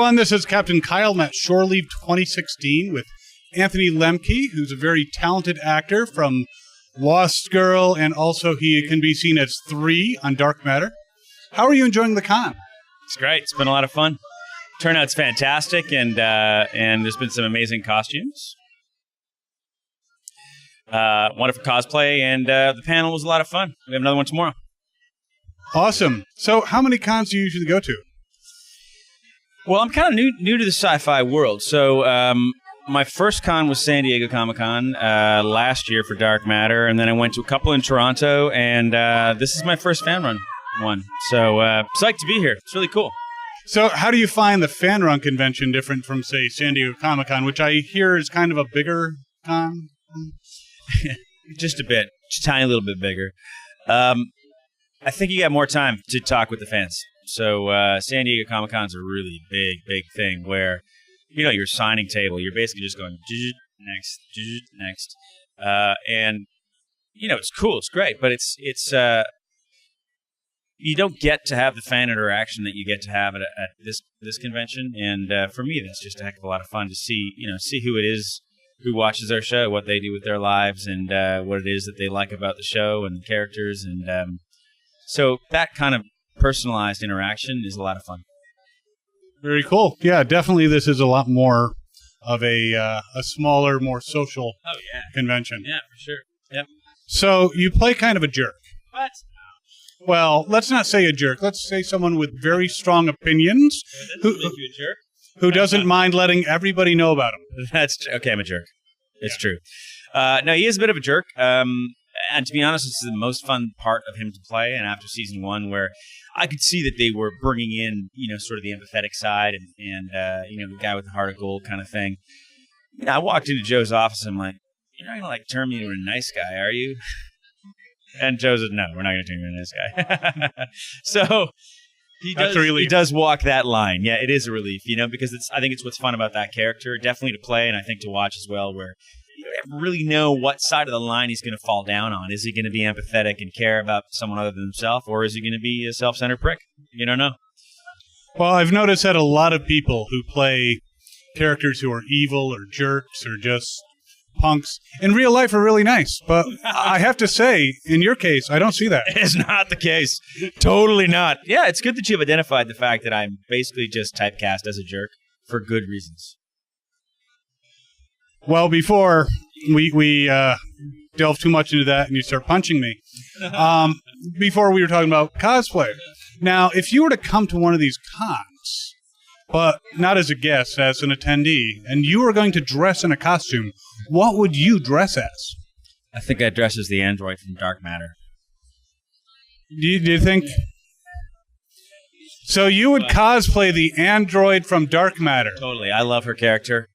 everyone. This is Captain Kyle at Shoreleave 2016 with Anthony Lemke, who's a very talented actor from Lost Girl, and also he can be seen as 3 on Dark Matter. How are you enjoying the con? It's great. It's been a lot of fun. Turnout's fantastic, and there's been some amazing costumes. Wonderful cosplay, and the panel was a lot of fun. We have another one tomorrow. Awesome. So how many cons do you usually go to? Well, I'm kind of new to the sci-fi world. So my first con was San Diego Comic-Con last year for Dark Matter, and then I went to a couple in Toronto, and this is my first fan run one. So psyched to be here. It's really cool. So how do you find the fan run convention different from, say, San Diego Comic-Con, which I hear is kind of a bigger con? Just a bit. Just a tiny little bit bigger. I think you got more time to talk with the fans. So San Diego Comic-Con's a really big thing where, your signing table, you're basically just going next. And, it's cool. It's great. But it's you don't get to have the fan interaction that you get to have at this convention. And for me, that's just a heck of a lot of fun to see who it is who watches our show, what they do with their lives, and what it is that they like about the show and the characters. And so that kind of personalized interaction is a lot of fun. Very cool. Yeah, definitely this is a lot more of a smaller, more social convention. Yeah, for sure. Yep. So you play kind of a jerk. What? Well, let's not say a jerk. Let's say someone with very strong opinions who doesn't mind letting everybody know about him. That's okay. I'm a jerk. It's true. No, he is a bit of a jerk. And to be honest, this is the most fun part of him to play. And after season 1, where I could see that they were bringing in, sort of the empathetic side and the guy with the heart of gold kind of thing. I walked into Joe's office and I'm like, you're not going to turn me into a nice guy, are you? And Joe said, no, we're not going to turn you into a nice guy. So he does walk that line. Yeah, it is a relief, because I think it's what's fun about that character. Definitely to play and I think to watch as well, where you don't really know what side of the line he's going to fall down on. Is he going to be empathetic and care about someone other than himself, or is he going to be a self-centered prick? You don't know. Well, I've noticed that a lot of people who play characters who are evil or jerks or just punks in real life are really nice. But I have to say, in your case, I don't see that. It's not the case. Totally not. Yeah, it's good that you've identified the fact that I'm basically just typecast as a jerk for good reasons. Well, before we delve too much into that and you start punching me, before we were talking about cosplay. Now, if you were to come to one of these cons, but not as a guest, as an attendee, and you were going to dress in a costume, what would you dress as? I think I'd dress as the android from Dark Matter. Do you think? So you would cosplay the android from Dark Matter? Totally. I love her character.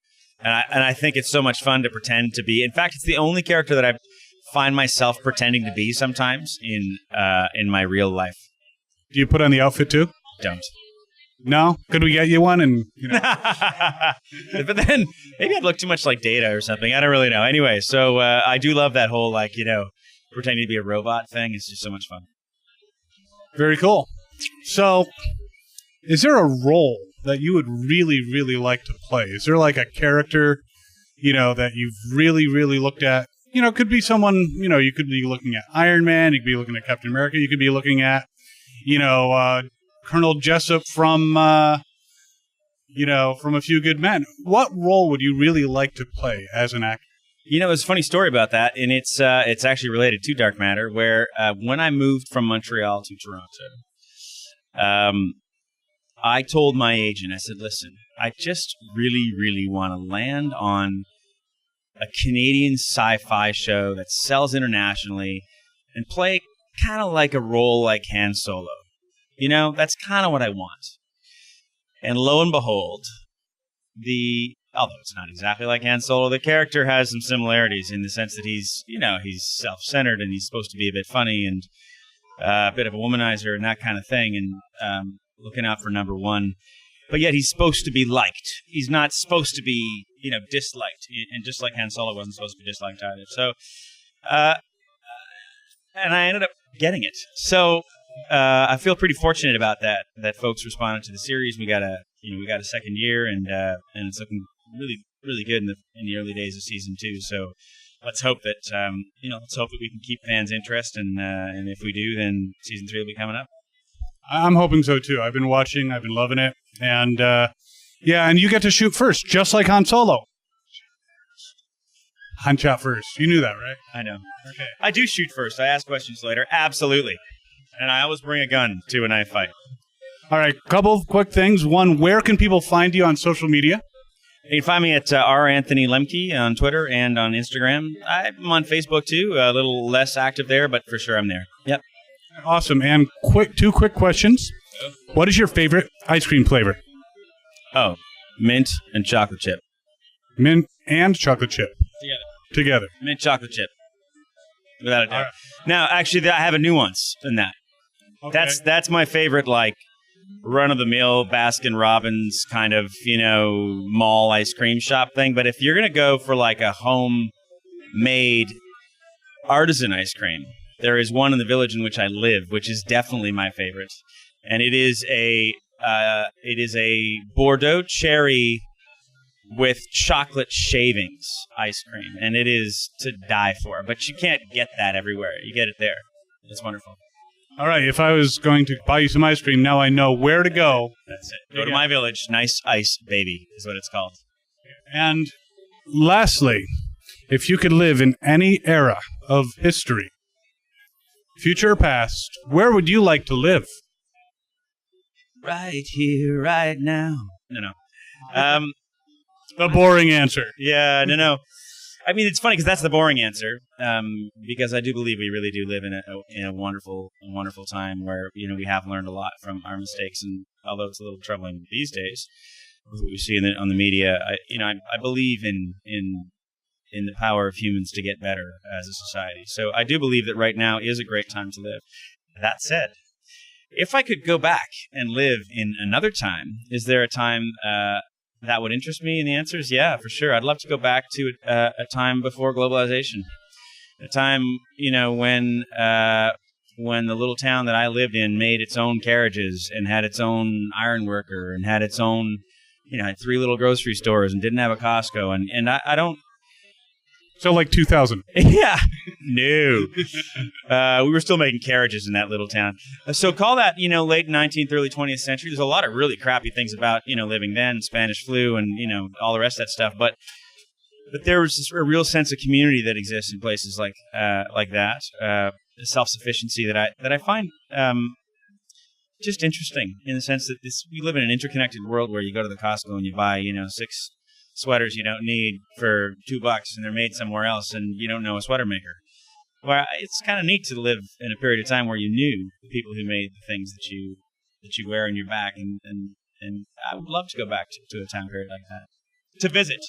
And I think it's so much fun to pretend to be. In fact, it's the only character that I find myself pretending to be sometimes in my real life. Do you put on the outfit too? Don't. No? Could we get you one? And But then maybe I'd look too much like Data or something. I don't really know. Anyway, so I do love that whole pretending to be a robot thing. It's just so much fun. Very cool. So, is there a role that you would really, really like to play? Is there like a character, that you've really, really looked at? Could be someone, you could be looking at Iron Man, you could be looking at Captain America, you could be looking at, Colonel Jessup from A Few Good Men. What role would you really like to play as an actor? There's a funny story about that, and it's actually related to Dark Matter, where when I moved from Montreal to Toronto, I told my agent, I said, listen, I just really, really want to land on a Canadian sci-fi show that sells internationally and play kind of like a role like Han Solo. That's kind of what I want. And lo and behold, although it's not exactly like Han Solo, the character has some similarities in the sense that he's self-centered and he's supposed to be a bit funny and a bit of a womanizer and that kind of thing. And looking out for number one, but yet he's supposed to be liked. He's not supposed to be, disliked. And just like Han Solo wasn't supposed to be disliked either. So, and I ended up getting it. So I feel pretty fortunate about that folks responded to the series. We got a we got a second year, and it's looking really, really good in the early days of season 2. So let's hope that we can keep fans' interest, and if we do, then season 3 will be coming up. I'm hoping so too. I've been watching. I've been loving it, and and you get to shoot first, just like Han Solo. Han shot first. You knew that, right? I know. Okay. I do shoot first. I ask questions later. Absolutely. And I always bring a gun to a knife fight. All right. Couple of quick things. One, where can people find you on social media? You can find me at Anthony Lemke on Twitter and on Instagram. I'm on Facebook too. A little less active there, but for sure I'm there. Yep. Awesome. And two quick questions. What is your favorite ice cream flavor? Oh, mint and chocolate chip. Mint and chocolate chip. Together. Mint chocolate chip. Without a doubt. Right. Now, actually, I have a nuance in that. Okay. That's my favorite, like, run-of-the-mill Baskin-Robbins kind of, mall ice cream shop thing. But if you're going to go for, like, a homemade artisan ice cream, there is one in the village in which I live, which is definitely my favorite. And it is a Bordeaux cherry with chocolate shavings ice cream, and it is to die for. But you can't get that everywhere. You get it there. It's wonderful. All right, if I was going to buy you some ice cream, now I know where to go. That's it. Go to my village. Nice Ice Baby is what it's called. And lastly, if you could live in any era of history, future or past, where would you like to live? Right here, right now. No. The boring answer. Yeah, no. I mean, it's funny because that's the boring answer. Because I do believe we really do live in a wonderful time where we have learned a lot from our mistakes, and although it's a little troubling these days with what we see on the media, I believe in the power of humans to get better as a society. So I do believe that right now is a great time to live. That said, if I could go back and live in another time, is there a time that would interest me? And the answer is yeah, for sure. I'd love to go back to a time before globalization, a time when the little town that I lived in made its own carriages and had its own ironworker and had its own, had 3 little grocery stores and didn't have a Costco. And I don't. So like 2000. Yeah. No. We were still making carriages in that little town. So call that, late 19th, early 20th century. There's a lot of really crappy things about, living then, Spanish flu and, all the rest of that stuff. But there was a real sense of community that exists in places like that. Self-sufficiency that I find just interesting in the sense that we live in an interconnected world where you go to the Costco and you buy, 6 sweaters you don't need for $2 and they're made somewhere else and you don't know a sweater maker. Well, it's kind of neat to live in a period of time where you knew the people who made the things that you wear on your back, and I would love to go back to a time period like that. To visit,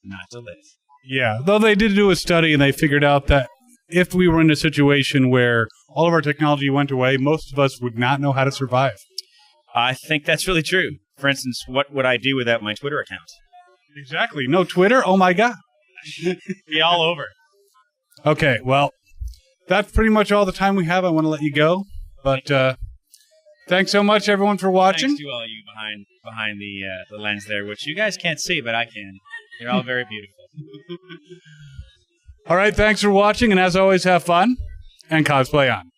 not to live. Yeah, though they did do a study and they figured out that if we were in a situation where all of our technology went away, most of us would not know how to survive. I think that's really true. For instance, what would I do without my Twitter account? Exactly. No Twitter? Oh, my God. Be all over. Okay, well, that's pretty much all the time we have. I want to let you go. But thanks so much, everyone, for watching. Thanks to all you behind the lens there, which you guys can't see, but I can. You're all very beautiful. All right, thanks for watching. And as always, have fun and cosplay on.